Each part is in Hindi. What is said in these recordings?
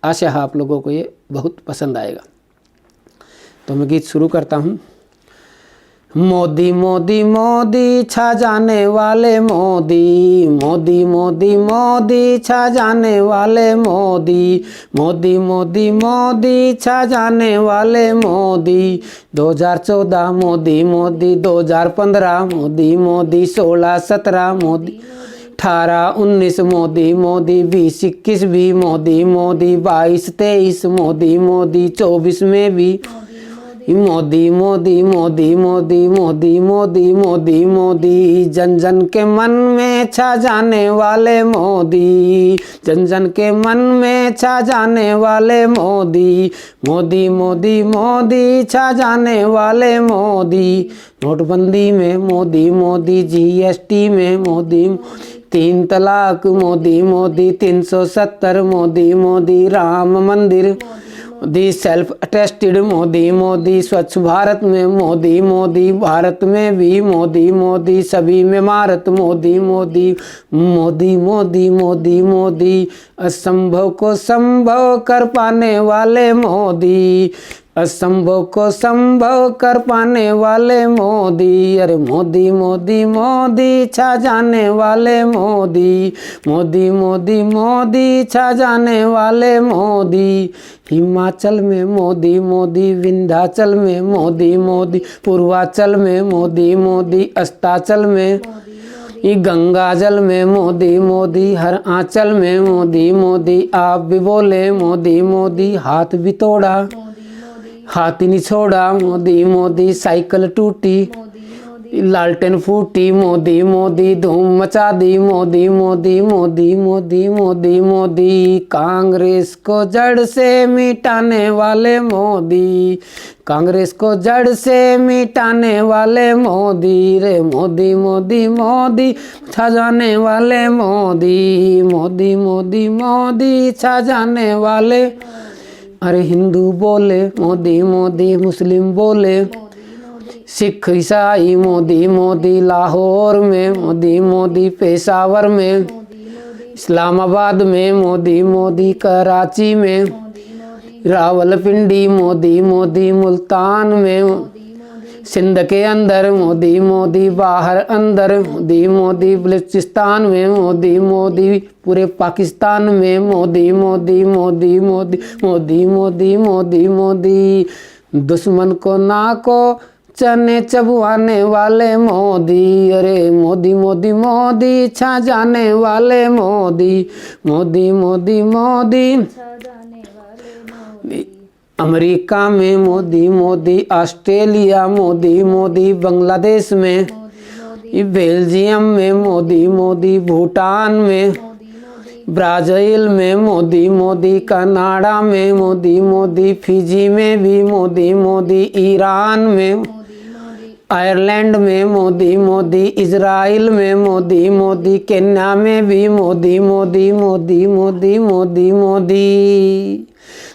आशा है आप लोगों को ये बहुत पसंद आएगा। तो मैं गीत शुरू करता हूँ। मोदी मोदी मोदी छा जाने वाले मोदी, मोदी मोदी मोदी छा जाने वाले मोदी, मोदी मोदी मोदी छा जाने वाले मोदी। 2014 मोदी मोदी, 2015 मोदी मोदी, 16-17 मोदी, 18-19 मोदी मोदी, 20-21 भी मोदी मोदी, 22-23 मोदी मोदी, 24 में भी मोदी मोदी मोदी मोदी मोदी मोदी मोदी मोदी। जन जन के मन में छा जाने वाले मोदी, जन जन के मन में छा जाने वाले मोदी, मोदी मोदी मोदी छा जाने वाले मोदी। नोटबंदी में मोदी मोदी, GST में मोदी, 3 तलाक मोदी मोदी, 370 मोदी मोदी, राम मंदिर मोदी, सेल्फ अटेस्टेड मोदी मोदी, स्वच्छ भारत में मोदी मोदी, भारत में भी मोदी मोदी, सभी में भारत मोदी मोदी, मोदी मोदी मोदी मोदी। असंभव को संभव कर पाने वाले मोदी, असंभव को संभव कर पाने वाले मोदी। अरे मोदी मोदी मोदी छा जाने वाले मोदी, मोदी मोदी मोदी छा जाने वाले मोदी। हिमाचल में मोदी मोदी, विंध्याचल में मोदी मोदी, पूर्वांचल में मोदी मोदी, अस्ताचल में, गंगाजल में मोदी मोदी, हर आंचल में मोदी मोदी। आप भी बोले मोदी मोदी, हाथ भी तोड़ा हाथ नहीं छोड़ा मोदी मोदी, साइकिल टूटी लालटेन फूटी मोदी मोदी, धूम मचा दी मोदी मोदी मोदी मोदी मोदी मोदी। कांग्रेस को जड़ से मिटाने वाले मोदी, कांग्रेस को जड़ से मिटाने वाले मोदी। रे मोदी मोदी मोदी छा जाने वाले मोदी, मोदी मोदी मोदी छा जाने वाले। अरे हिंदू बोले मोदी मोदी, मुस्लिम बोले, सिख ईसाई मोदी मोदी, लाहौर में मोदी मोदी, पेशावर में, इस्लामाबाद में मोदी मोदी, कराची में, रावलपिंडी मोदी मोदी, मुल्तान में, सिंध के अंदर मोदी मोदी, बाहर अंदर मोदी मोदी, बलूचिस्तान में मोदी मोदी, पूरे पाकिस्तान में मोदी मोदी मोदी मोदी मोदी मोदी मोदी मोदी। दुश्मन को नाको चने चबवाने वाले मोदी। अरे मोदी मोदी मोदी छा जाने वाले मोदी, मोदी मोदी मोदी। अमेरिका में मोदी मोदी, ऑस्ट्रेलिया मोदी मोदी, बांग्लादेश में, बेल्जियम में मोदी मोदी, भूटान में, ब्राज़ील में मोदी मोदी, कनाडा में मोदी मोदी, फिजी में भी मोदी मोदी, ईरान में, आयरलैंड में मोदी मोदी, इजराइल में मोदी मोदी, केन्या में भी मोदी मोदी मोदी मोदी मोदी मोदी।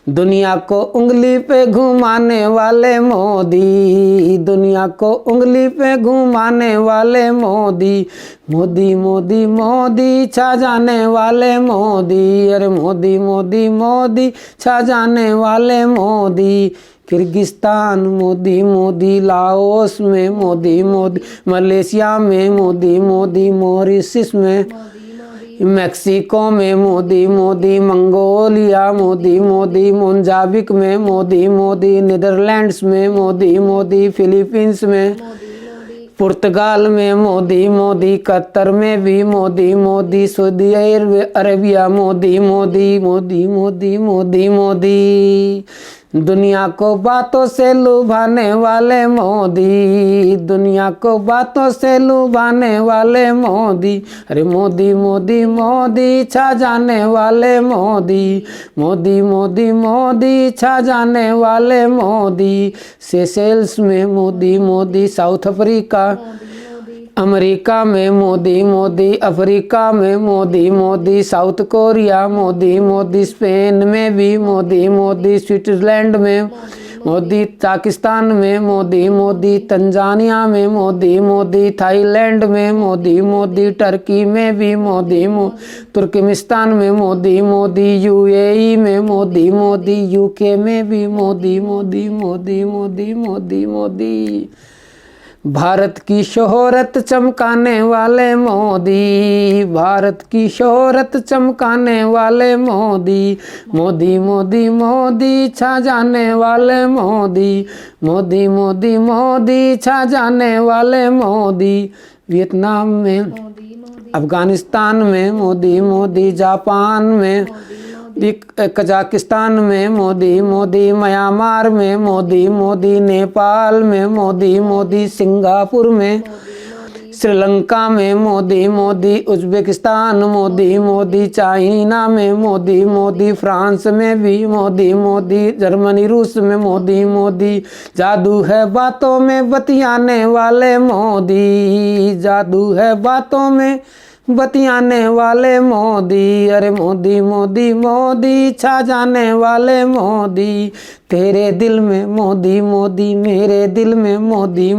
दुनिया को उंगली पे घुमाने वाले मोदी, दुनिया को उंगली पे घुमाने वाले मोदी, मोदी मोदी मोदी छा जाने वाले मोदी। अरे मोदी मोदी मोदी छा जाने वाले मोदी। किर्गिस्तान मोदी मोदी, लाओस में मोदी मोदी, मलेशिया में मोदी मोदी, मॉरिशस में, मैक्सिको में मोदी मोदी, मंगोलिया मोदी मोदी, मोजाम्बिक में मोदी मोदी, नीदरलैंड्स में मोदी मोदी, फिलीपींस में, पुर्तगाल में मोदी मोदी, कतर में भी मोदी मोदी, सऊदी अरेबिया मोदी मोदी मोदी मोदी मोदी मोदी। दुनिया को बातों से लुभाने वाले मोदी, दुनिया को बातों से लुभाने वाले मोदी। अरे मोदी मोदी मोदी छा जाने वाले मोदी, मोदी मोदी मोदी छा जाने वाले मोदी। सेशेल्स में Modi Modi, south Africa, America में मोदी मोदी, अफ्रीका में Modi Modi, south Korea Modi Modi, Spain में भी मोदी मोदी, स्विट्जरलैंड में मोदी पाकिस्तान में मोदी मोदी, तंजानिया में मोदी मोदी, थाईलैंड में मोदी मोदी, टर्की में भी मोदी तुर्कमेनिस्तान में मोदी मोदी, यूएई में मोदी मोदी, यूके में भी मोदी मोदी मोदी मोदी मोदी मोदी। भारत की शोहरत चमकाने वाले मोदी, भारत की शोहरत चमकाने वाले मोदी, मोदी मोदी मोदी छा जाने वाले मोदी, मोदी मोदी मोदी छा जाने वाले मोदी। वियतनाम में, अफगानिस्तान में मोदी मोदी, जापान में, कजाकिस्तान में मोदी मोदी, म्यांमार में मोदी मोदी, नेपाल में मोदी मोदी, सिंगापुर में, श्रीलंका में मोदी मोदी, उज्बेकिस्तान मोदी मोदी, चाइना में मोदी मोदी, फ्रांस में भी मोदी मोदी, जर्मनी रूस में मोदी मोदी। जादू है बातों में बतियाने वाले मोदी, जादू है बातों में बतियाने वाले मोदी। अरे मोदी मोदी मोदी छा जाने वाले मोदी, तेरे दिल में मोदी मोदी, मेरे दिल में मोदी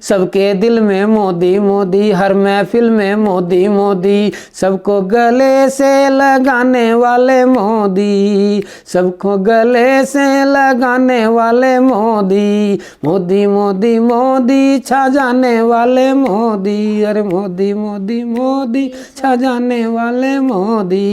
सबके दिल में मोदी मोदी, हर महफिल में मोदी मोदी, सबको गले से लगाने वाले मोदी, सबको गले से लगाने वाले मोदी, मोदी मोदी मोदी छा जाने वाले मोदी। अरे मोदी मोदी मोदी छा जाने वाले मोदी।